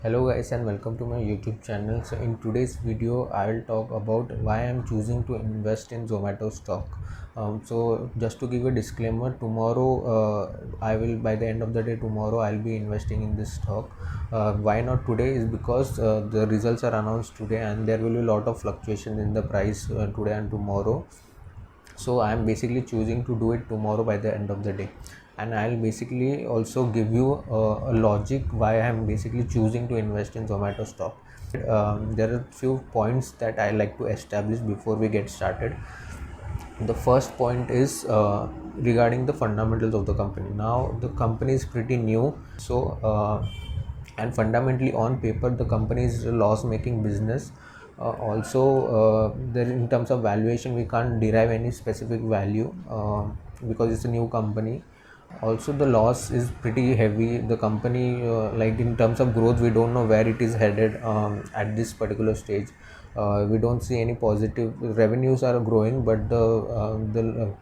Hello guys and welcome to my YouTube channel. So in today's video I will talk about why I am choosing to invest in Zomato stock. So just to give a disclaimer, tomorrow I will, by the end of the day tomorrow, I'll be investing in this stock. Why not today is because the results are announced today and there will be a lot of fluctuation in the price today and tomorrow. So I am basically choosing to do it tomorrow by the end of the day, and I'll basically also give you a logic why I am basically choosing to invest in Zomato stock. There are few points that I like to establish before we get started. The first point is regarding the fundamentals of the company. Now the company is pretty new, and fundamentally on paper the company is a loss making business. There, in terms of valuation, we can't derive any specific value because it's a new company. Also the loss is pretty heavy. The company, like in terms of growth, we don't know where it is headed at this particular stage. We don't see any positive revenues are growing, but the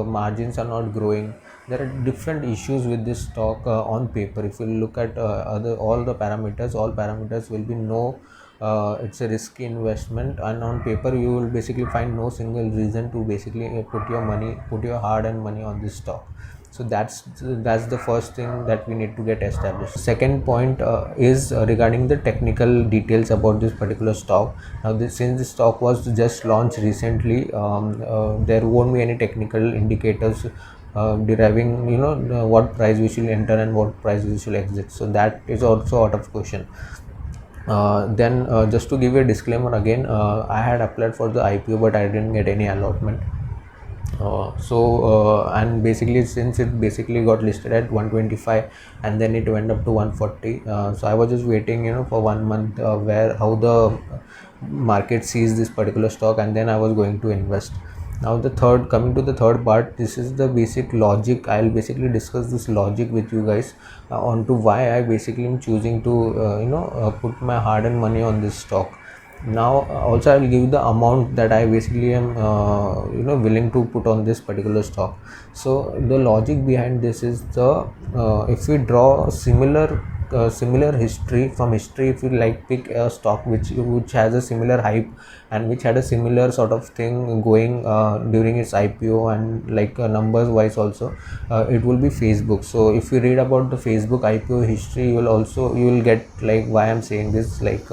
margins are not growing. There are different issues with this stock on paper. If you look at other all the parameters, all parameters will be no. It's a risky investment, and on paper you will basically find no single reason to basically put your hard-earned money on this stock. So that's the first thing that we need to get established. Second point is regarding the technical details about this particular stock. Now since this stock was just launched recently, there won't be any technical indicators deriving what price we should enter and what price we should exit. So that is also out of question. Then just to give you a disclaimer again, I had applied for the IPO but I didn't get any allotment. And basically, since it basically got listed at 125 and then it went up to 140, so I was just waiting for 1 month where how the market sees this particular stock, and then I was going to invest. Now coming to the third part, this is the basic logic. I'll basically discuss this logic with you guys on to why I basically am choosing to put my hard-earned money on this stock. Now also I will give you the amount that I basically am willing to put on this particular stock. So the logic behind this is the if we draw a similar history from history, if you like pick a stock which has a similar hype and which had a similar sort of thing going during its IPO, and like numbers wise also, it will be Facebook. So if you read about the Facebook IPO history, you will get like why I'm saying this, like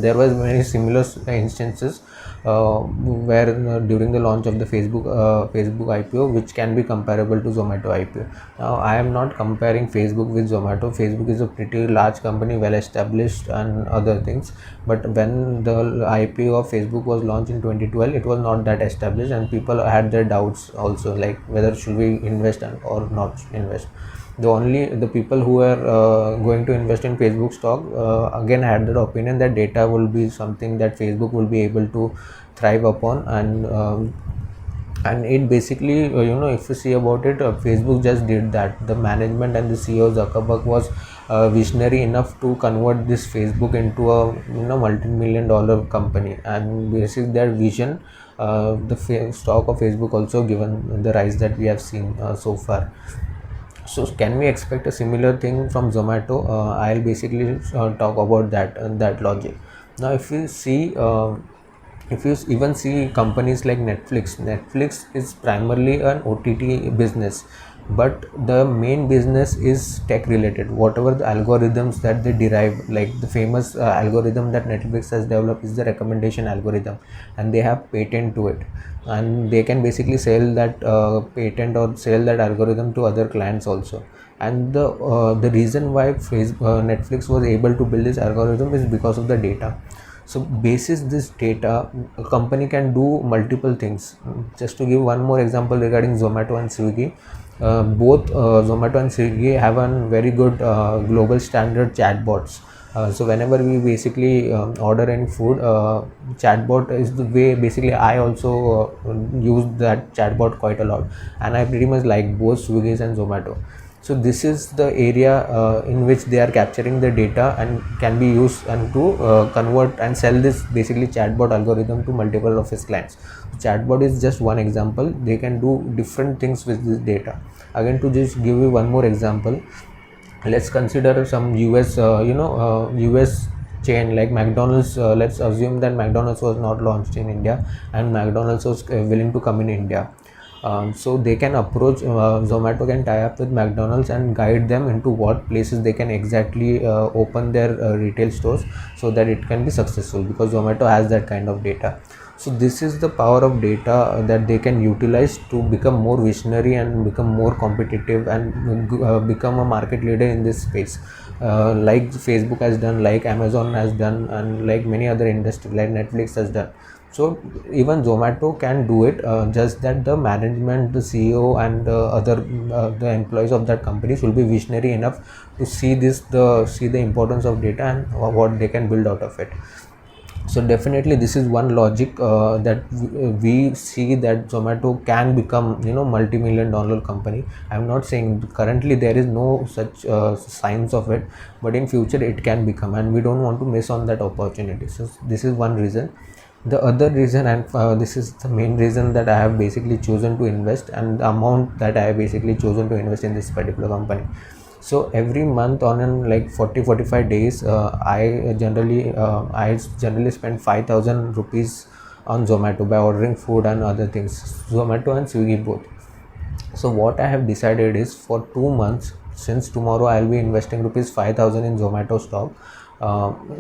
there was many similar instances where during the launch of the Facebook IPO, which can be comparable to Zomato IPO. Now I am not comparing Facebook with Zomato. Facebook is a pretty large company, well established and other things, but when the IPO of Facebook was launched in 2012, it was not that established and people had their doubts also, like whether should we invest or not invest. The people who are going to invest in Facebook stock again had the opinion that data will be something that Facebook will be able to thrive upon, and it basically if you see about it, Facebook just did that. The management and the CEO Zuckerberg was visionary enough to convert this Facebook into a multi-million dollar company, and basically their vision, the stock of Facebook also given the rise that we have seen so far. So can we expect a similar thing from Zomato? I'll basically talk about that logic. Now if you even see companies like Netflix is primarily an OTT business, but the main business is tech related. Whatever the algorithms that they derive, like the famous algorithm that Netflix has developed is the recommendation algorithm, and they have patent to it, and they can basically sell that patent or sell that algorithm to other clients also. And the reason why Netflix was able to build this algorithm is because of the data. So basis this data, a company can do multiple things. Just to give one more example regarding Zomato and Swiggy, both Zomato and Swiggy have a very good global standard chatbots. So whenever we basically order any food, chatbot is the way. Basically I also use that chatbot quite a lot, and I pretty much like both Swiggy and Zomato. So this is the area in which they are capturing the data and can be used and to convert and sell this basically chatbot algorithm to multiple of his clients. Chatbot is just one example. They can do different things with this data. Again, to just give you one more example, let's consider some US chain like McDonald's. Let's assume that McDonald's was not launched in India and McDonald's was willing to come in India. So they can approach, Zomato can tie up with McDonald's and guide them into what places they can exactly open their retail stores, so that it can be successful, because Zomato has that kind of data. So this is the power of data that they can utilize to become more visionary and become more competitive and become a market leader in this space, like Facebook has done, like Amazon has done, and like many other industries like Netflix has done. So even Zomato can do it, just that the management, the CEO and other the employees of that company should be visionary enough to see the importance of data and what they can build out of it. So definitely this is one logic that we see that Zomato can become, multi-million dollar company. I'm not saying currently there is no such signs of it, but in future it can become, and we don't want to miss on that opportunity. So this is one reason. The other reason, and this is the main reason, that I have basically chosen to invest, and the amount that I have basically chosen to invest in this particular company. So every month on an like 40-45 days, I generally spend 5,000 rupees on Zomato by ordering food and other things, Zomato and Swiggy both. So what I have decided is, for 2 months, since tomorrow I'll be investing rupees 5,000 in Zomato stock.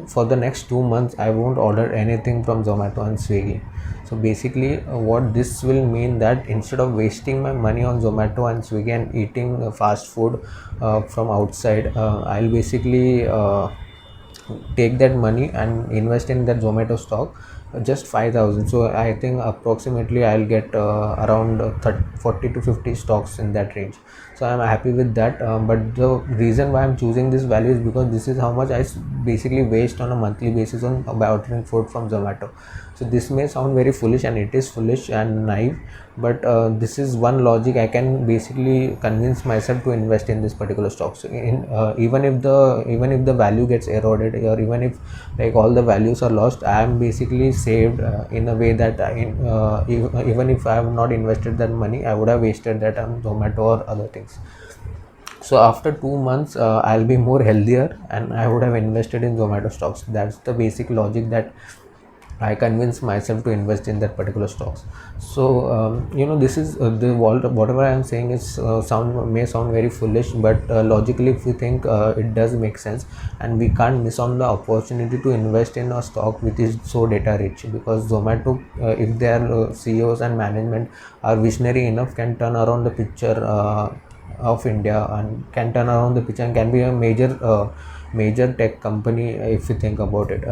For the next 2 months I won't order anything from Zomato and Swiggy. So basically what this will mean, that instead of wasting my money on Zomato and Swiggy and eating fast food from outside, I'll basically take that money and invest in that Zomato stock, just 5,000. So I think approximately I'll get around 40 to 50 stocks in that range. So I'm happy with that. But the reason why I'm choosing this value is because this is how much I basically waste on a monthly basis on by ordering food from Zomato. So this may sound very foolish, and it is foolish and naive, but this is one logic I can basically convince myself to invest in this particular stock. So even if the value gets eroded, or even if like all the values are lost, I am basically saved in a way that even if I have not invested that money, I would have wasted that on Zomato or other things. So after 2 months, I'll be more healthier, and I would have invested in Zomato stocks. That's the basic logic that I convince myself to invest in that particular stocks. So this is whatever I am saying is may sound very foolish, but logically, if you think, it does make sense, and we can't miss on the opportunity to invest in a stock which is so data rich, because Zomato, if their CEOs and management are visionary enough, can turn around the picture of India, and can turn around the picture, and can be a major tech company, if you think about it.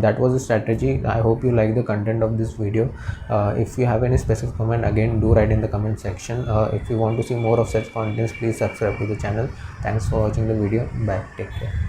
That was the strategy. I hope you like the content of this video. If you have any specific comment, again, do write in the comment section. If you want to see more of such contents, please subscribe to the channel. Thanks for watching the video. Bye, take care.